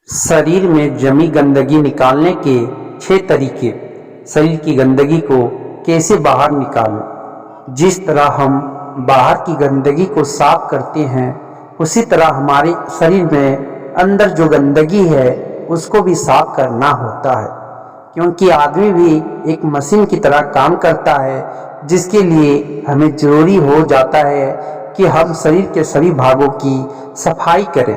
शरीर में जमी गंदगी निकालने के 6 तरीके। शरीर की गंदगी को कैसे बाहर निकालें। जिस तरह हम बाहर की गंदगी को साफ करते हैं, उसी तरह हमारे शरीर में अंदर जो गंदगी है उसको भी साफ करना होता है, क्योंकि आदमी भी एक मशीन की तरह काम करता है, जिसके लिए हमें जरूरी हो जाता है कि हम शरीर के सभी भागों की सफाई करें।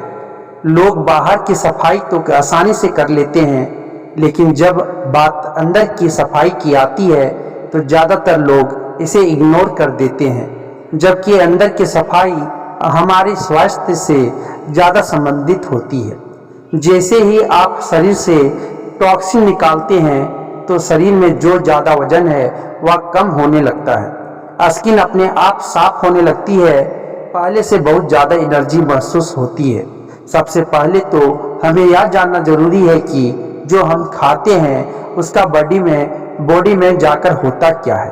लोग बाहर की सफाई तो आसानी से कर लेते हैं, लेकिन जब बात अंदर की सफाई की आती है तो ज़्यादातर लोग इसे इग्नोर कर देते हैं, जबकि अंदर की सफाई हमारे स्वास्थ्य से ज़्यादा संबंधित होती है। जैसे ही आप शरीर से टॉक्सिन निकालते हैं तो शरीर में जो ज़्यादा वजन है वह कम होने लगता है, स्किन अपने आप साफ होने लगती है, पहले से बहुत ज़्यादा एनर्जी महसूस होती है। सबसे पहले तो हमें यह जानना जरूरी है कि जो हम खाते हैं उसका बॉडी में जाकर होता क्या है।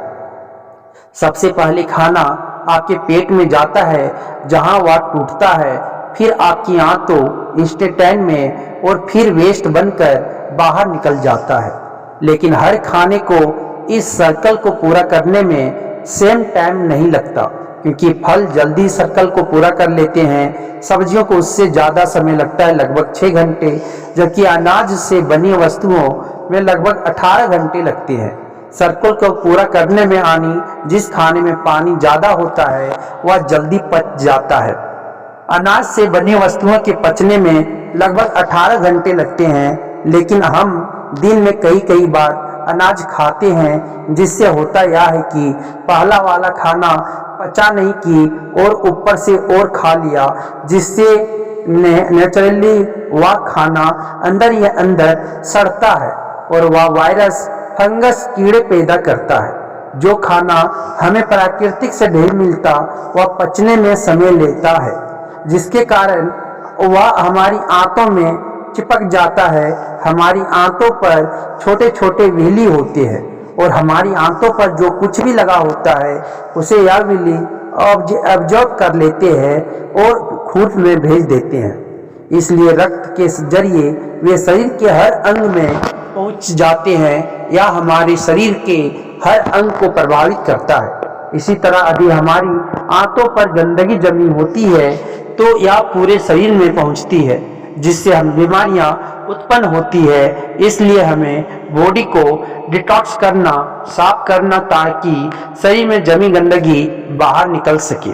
सबसे पहले खाना आपके पेट में जाता है, जहां वह टूटता है, फिर आपकी आंतों इंटेस्टाइन में और फिर वेस्ट बनकर बाहर निकल जाता है। लेकिन हर खाने को इस सर्कल को पूरा करने में सेम टाइम नहीं लगता, क्योंकि फल जल्दी सर्कल को पूरा कर लेते हैं, सब्जियों को उससे ज़्यादा समय लगता है, लगभग 6 घंटे, जबकि अनाज से बनी वस्तुओं में लगभग 18 घंटे लगते हैं सर्कल को पूरा करने में। जिस खाने में पानी ज़्यादा होता है वह जल्दी पच जाता है। अनाज से बनी वस्तुओं के पचने में लगभग 18 घंटे लगते हैं, लेकिन हम दिन में कई बार अनाज खाते हैं, जिससे होता यह है कि पहला वाला खाना पचा नहीं कि और ऊपर से और खा लिया, जिससे नेचुरली वह खाना अंदर ही अंदर सड़ता है और वह वायरस, फंगस, कीड़े पैदा करता है। जो खाना हमें प्राकृतिक से नहीं मिलता वह पचने में समय लेता है, जिसके कारण वह हमारी आंतों में चिपक जाता है। हमारी आंतों पर छोटे छोटे विली होते हैं और हमारी आंतों पर जो कुछ भी लगा होता है उसे यह विली ऑब्जर्व कर लेते हैं और खून में भेज देते हैं। इसलिए रक्त के जरिए वे शरीर के हर अंग में पहुंच जाते हैं या हमारे शरीर के हर अंग को प्रभावित करता है। इसी तरह यदि हमारी आंतों पर गंदगी जमी होती है तो यह पूरे शरीर में पहुंचती है, जिससे हम बीमारियां उत्पन्न होती है। इसलिए हमें बॉडी को डिटॉक्स करना, साफ करना, ताकि शरीर में जमी गंदगी बाहर निकल सके।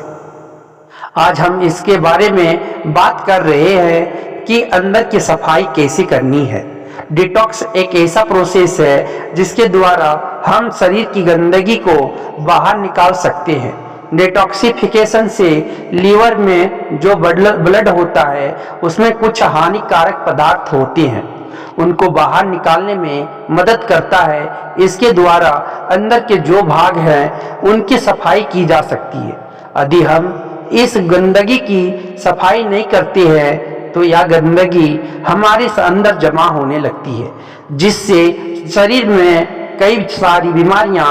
आज हम इसके बारे में बात कर रहे हैं कि अंदर की सफाई कैसे करनी है। डिटॉक्स एक ऐसा प्रोसेस है जिसके द्वारा हम शरीर की गंदगी को बाहर निकाल सकते हैं। डिटॉक्सिफिकेशन से लीवर में जो ब्लड होता है उसमें कुछ हानिकारक पदार्थ होते हैं, उनको बाहर निकालने में मदद करता है। इसके द्वारा अंदर के जो भाग हैं उनकी सफाई की जा सकती है। यदि हम इस गंदगी की सफाई नहीं करते हैं तो यह गंदगी हमारे अंदर जमा होने लगती है, जिससे शरीर में कई सारी बीमारियां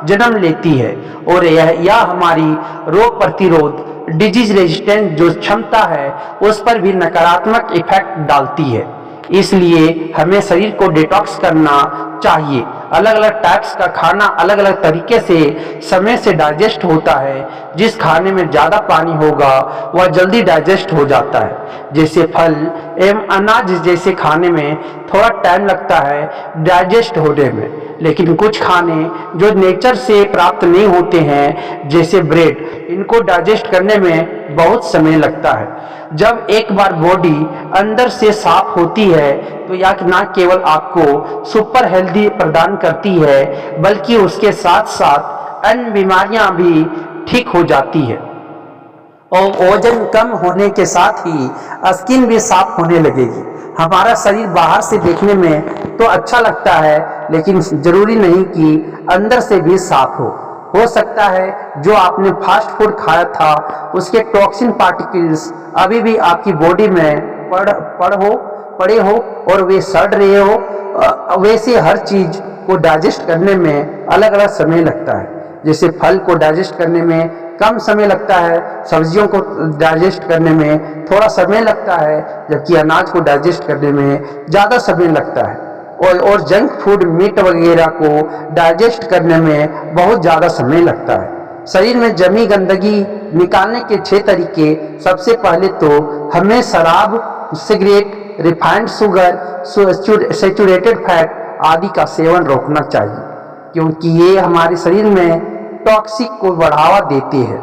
जन्म लेती है और यह हमारी रोग प्रतिरोध, डिजीज रेजिस्टेंस जो क्षमता है उस पर भी नकारात्मक इफेक्ट डालती है। इसलिए हमें शरीर को डिटॉक्स करना चाहिए। अलग अलग टाइप्स का खाना अलग अलग तरीके से समय से डाइजेस्ट होता है। जिस खाने में ज़्यादा पानी होगा वह जल्दी डाइजेस्ट हो जाता है, जैसे फल एवं अनाज जैसे खाने में थोड़ा टाइम लगता है डाइजेस्ट होने में। लेकिन कुछ खाने जो नेचर से प्राप्त नहीं होते हैं, जैसे ब्रेड, इनको डाइजेस्ट करने में बहुत समय लगता है। जब एक बार बॉडी अंदर से साफ होती है तो यह न केवल आपको सुपर हेल्दी प्रदान करती है, बल्कि उसके साथ साथ अन्य बीमारियां भी ठीक हो जाती है और वजन कम होने के साथ ही स्किन भी साफ होने लगेगी। हमारा शरीर बाहर से देखने में तो अच्छा लगता है, लेकिन जरूरी नहीं कि अंदर से भी साफ हो सकता है जो आपने फास्ट फूड खाया था उसके टॉक्सिन पार्टिकल्स अभी भी आपकी बॉडी में पड़े हो और वे सड़ रहे हो। वैसे हर चीज को डाइजेस्ट करने में अलग अलग समय लगता है। जैसे फल को डाइजेस्ट करने में कम समय लगता है, सब्जियों को डाइजेस्ट करने में थोड़ा समय लगता है, जबकि अनाज को डाइजेस्ट करने में ज़्यादा समय लगता है। और जंक फूड, मीट वगैरह को डाइजेस्ट करने में बहुत ज़्यादा समय लगता है। शरीर में जमी गंदगी निकालने के 6 तरीके। सबसे पहले तो हमें शराब, cigarette, refined sugar, saturated fat आदि का सेवन रोकना चाहिए, क्योंकि ये हमारे शरीर में टॉक्सिक को बढ़ावा देते हैं।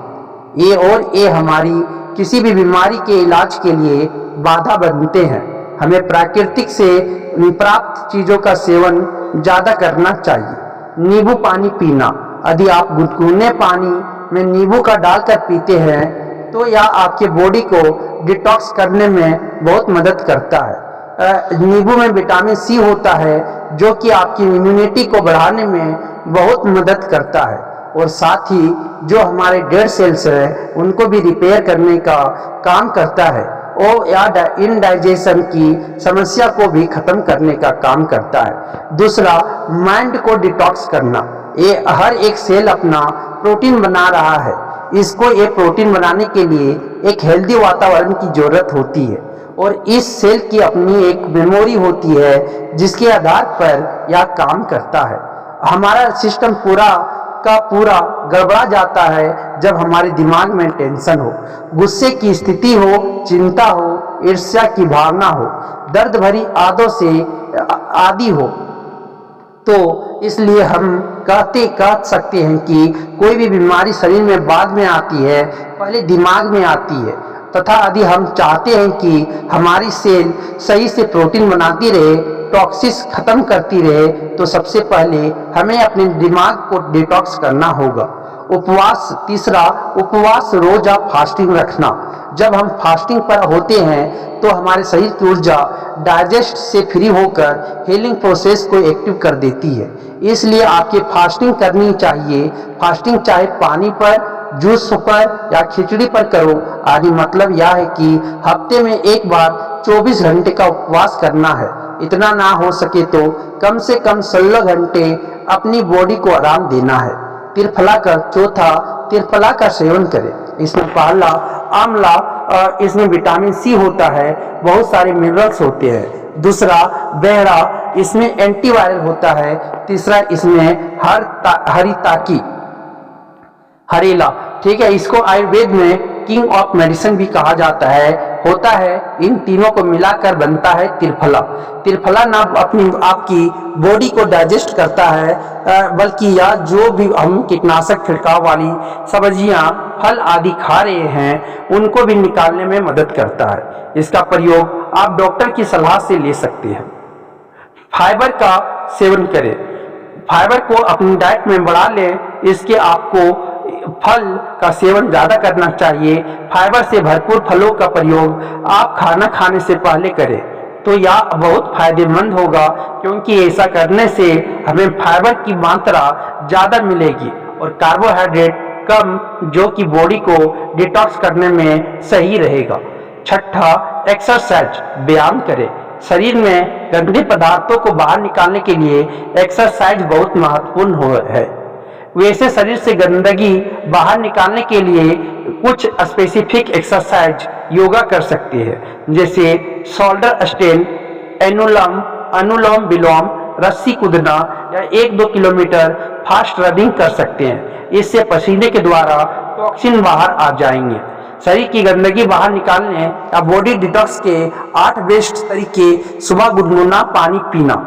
ये हमारी किसी भी बीमारी के इलाज के लिए बाधा बनते हैं। हमें प्राकृतिक से प्राप्त चीज़ों का सेवन ज़्यादा करना चाहिए। नींबू पानी पीना। यदि आप गुनगुने पानी में नींबू का डालकर पीते हैं तो यह आपके बॉडी को डिटॉक्स करने में बहुत मदद करता है। नींबू में विटामिन सी होता है जो कि आपकी इम्यूनिटी को बढ़ाने में बहुत मदद करता है, और साथ ही जो हमारे डेड सेल्स हैं उनको भी रिपेयर करने का काम करता है, और या इनडाइजेशन की समस्या को भी खत्म करने का काम करता है। दूसरा, माइंड को डिटॉक्स करना। ये हर एक सेल अपना प्रोटीन बना रहा है। इसको ये प्रोटीन बनाने के लिए एक हेल्दी वातावरण की जरूरत होती है, और इस सेल की अपनी एक मेमोरी होती है जिसके आधार पर यह काम करता है। हमारा सिस्टम पूरा का पूरा गड़बड़ा जाता है जब हमारे दिमाग में टेंशन हो, गुस्से की स्थिति हो, चिंता हो, ईर्ष्या की भावना हो, दर्द भरी आदतों से आदि हो। तो इसलिए हम कह सकते हैं कि कोई भी बीमारी शरीर में बाद में आती है, पहले दिमाग में आती है। तथा यदि हम चाहते हैं कि हमारी सेल सही से प्रोटीन बनाती रहे, टॉक्सिस खत्म करती रहे, तो सबसे पहले हमें अपने दिमाग को डिटॉक्स करना होगा। उपवास। तीसरा, उपवास, रोजा फास्टिंग रखना। जब हम फास्टिंग पर होते हैं तो हमारे शरीर की ऊर्जा डाइजेस्ट से फ्री होकर हीलिंग प्रोसेस को एक्टिव कर देती है। इसलिए आपके फास्टिंग करनी चाहिए। फास्टिंग चाहे पानी पर, जूस पर या खिचड़ी पर करो। आदि मतलब यह है कि हफ्ते में एक बार 24 घंटे का उपवास करना है। इतना ना हो सके तो कम से कम 16 घंटे अपनी बॉडी को आराम देना है। त्रिफला का चौथा, त्रिफला का सेवन करें। इसमें पहला आंवला, इसमें विटामिन सी होता है, बहुत सारे मिनरल्स होते हैं। दूसरा बेहड़ा, इसमें एंटीवायरल होता है। तीसरा इसमें हरिताकी, हरेला, ठीक है, इसको आयुर्वेद में किंग ऑफ मेडिसिन भी कहा जाता है। होता है, इन तीनों को मिलाकर बनता है त्रिफला। त्रिफला ना अपनी आपकी बॉडी को डाइजेस्ट करता है, बल्कि यह जो भी हम कीटनाशक छिड़काव वाली सब्जियां, फल आदि खा रहे हैं उनको भी निकालने में मदद करता है। इसका प्रयोग आप डॉक्टर की सलाह से ले सकते हैं। फाइबर का सेवन करें। फाइबर को अपनी डाइट में बढ़ा लें। इसके आपको फल का सेवन ज़्यादा करना चाहिए। फाइबर से भरपूर फलों का प्रयोग आप खाना खाने से पहले करें तो यह बहुत फायदेमंद होगा, क्योंकि ऐसा करने से हमें फाइबर की मात्रा ज़्यादा मिलेगी और कार्बोहाइड्रेट कम, जो कि बॉडी को डिटॉक्स करने में सही रहेगा। छठा, एक्सरसाइज, व्यायाम करें। शरीर में गंदे पदार्थों को बाहर निकालने के लिए एक्सरसाइज बहुत महत्वपूर्ण है। वैसे शरीर से गंदगी बाहर निकालने के लिए कुछ स्पेसिफिक एक्सरसाइज योगा कर सकते हैं, जैसे शोल्डर स्टैंड, अनुलोम विलोम, रस्सी कूदना या 1-2 किलोमीटर फास्ट रनिंग कर सकते हैं। इससे पसीने के द्वारा टॉक्सिन बाहर आ जाएंगे। शरीर की गंदगी बाहर निकालने या बॉडी डिटॉक्स के 8 बेस्ट तरीके। सुबह गुनगुना पानी पीना,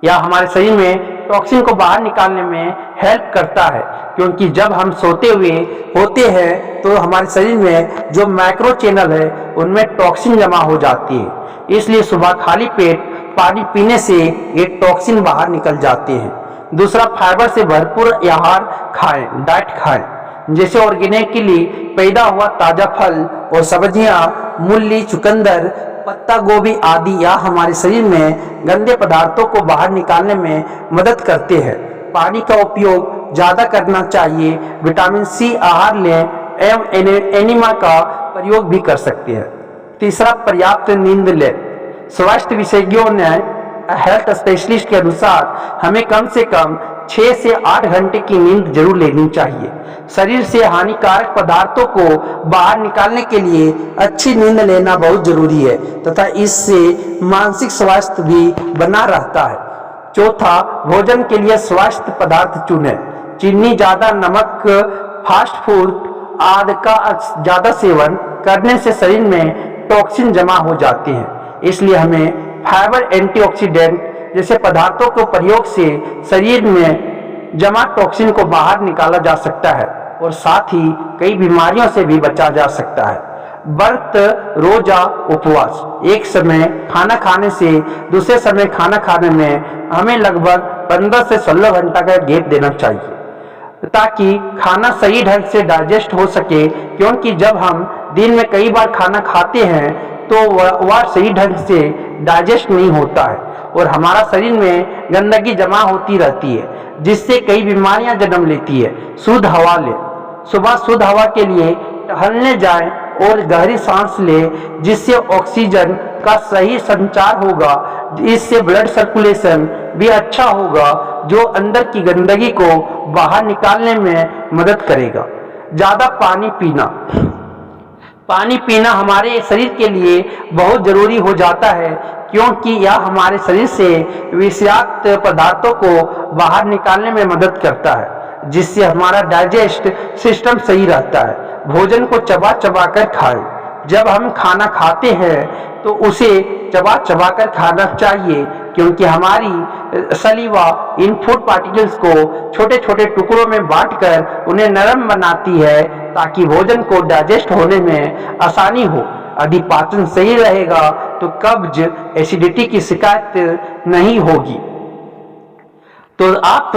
यह हमारे शरीर में टॉक्सिन को बाहर निकालने में हेल्प करता है, क्योंकि जब हम सोते हुए होते हैं तो हमारे शरीर में जो मैक्रो चैनल है उनमें टॉक्सिन जमा हो जाती है। इसलिए सुबह खाली पेट पानी पीने से ये टॉक्सिन बाहर निकल जाते हैं। दूसरा, फाइबर से भरपूर आहार खाएं, डाइट खाएं, जैसे ऑर्गेनिकली पैदा हुआ ताजा फल और सब्जियां, मूली, चुकंदर, पत्ता गोभी आदि। यह हमारे शरीर में गंदे पदार्थों को बाहर निकालने में मदद करते हैं। पानी का उपयोग ज़्यादा करना चाहिए। विटामिन सी आहार लें एवं एनिमा का प्रयोग भी कर सकते हैं। तीसरा, पर्याप्त नींद लें। स्वास्थ्य विशेषज्ञों ने, हेल्थ स्पेशलिस्ट के अनुसार हमें कम से कम 6 से 8 घंटे की नींद जरूर लेनी चाहिए। शरीर से हानिकारक पदार्थों को बाहर निकालने के लिए अच्छी नींद लेना बहुत जरूरी है तथा इससे मानसिक स्वास्थ्य भी बना रहता है। चौथा, भोजन के लिए स्वास्थ्य पदार्थ चुनें। चीनी ज्यादा, नमक, फास्ट फूड आदि का ज्यादा सेवन करने से शरीर में टॉक्सिन जमा हो जाते हैं। इसलिए हमें फाइबर, एंटीऑक्सीडेंट जैसे पदार्थों के प्रयोग से शरीर में जमा टॉक्सिन को बाहर निकाला जा सकता है और साथ ही कई बीमारियों से भी बचा जा सकता है। व्रत, रोजा, उपवास, एक समय खाना खाने से दूसरे समय खाना खाने में हमें लगभग 15 से 16 घंटा का गैप देना चाहिए ताकि खाना सही ढंग से डाइजेस्ट हो सके, क्योंकि जब हम दिन में कई बार खाना खाते हैं तो वह सही ढंग से डाइजेस्ट नहीं होता है और हमारा शरीर में गंदगी जमा होती रहती है जिससे कई बीमारियां जन्म लेती है। शुद्ध हवा लें। सुबह शुद्ध हवा के लिए टहलने जाएं और गहरी सांस लें जिससे ऑक्सीजन का सही संचार होगा। इससे ब्लड सर्कुलेशन भी अच्छा होगा जो अंदर की गंदगी को बाहर निकालने में मदद करेगा। ज्यादा पानी पीना। पानी पीना हमारे शरीर के लिए बहुत जरूरी हो जाता है क्योंकि यह हमारे शरीर से विषाक्त पदार्थों को बाहर निकालने में मदद करता है जिससे हमारा डाइजेस्ट सिस्टम सही रहता है। भोजन को चबा चबा कर खाएं। जब हम खाना खाते हैं तो उसे चबा चबा कर खाना चाहिए क्योंकि हमारी सलीवा इन फूड पार्टिकल्स को छोटे छोटे टुकड़ों में बांटकर उन्हें नरम बनाती है ताकि भोजन को डाइजेस्ट होने में आसानी हो। यदि पाचन सही रहेगा तो कब्ज, एसिडिटी की शिकायत नहीं होगी। तो आप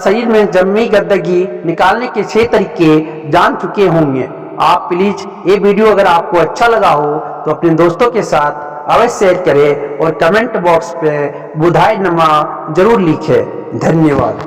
शरीर में जमी गंदगी निकालने के 6 तरीके जान चुके होंगे। आप प्लीज ये वीडियो अगर आपको अच्छा लगा हो तो अपने दोस्तों के साथ अवश्य शेयर करें और कमेंट बॉक्स पे बुधाई नमा जरूर लिखें। धन्यवाद।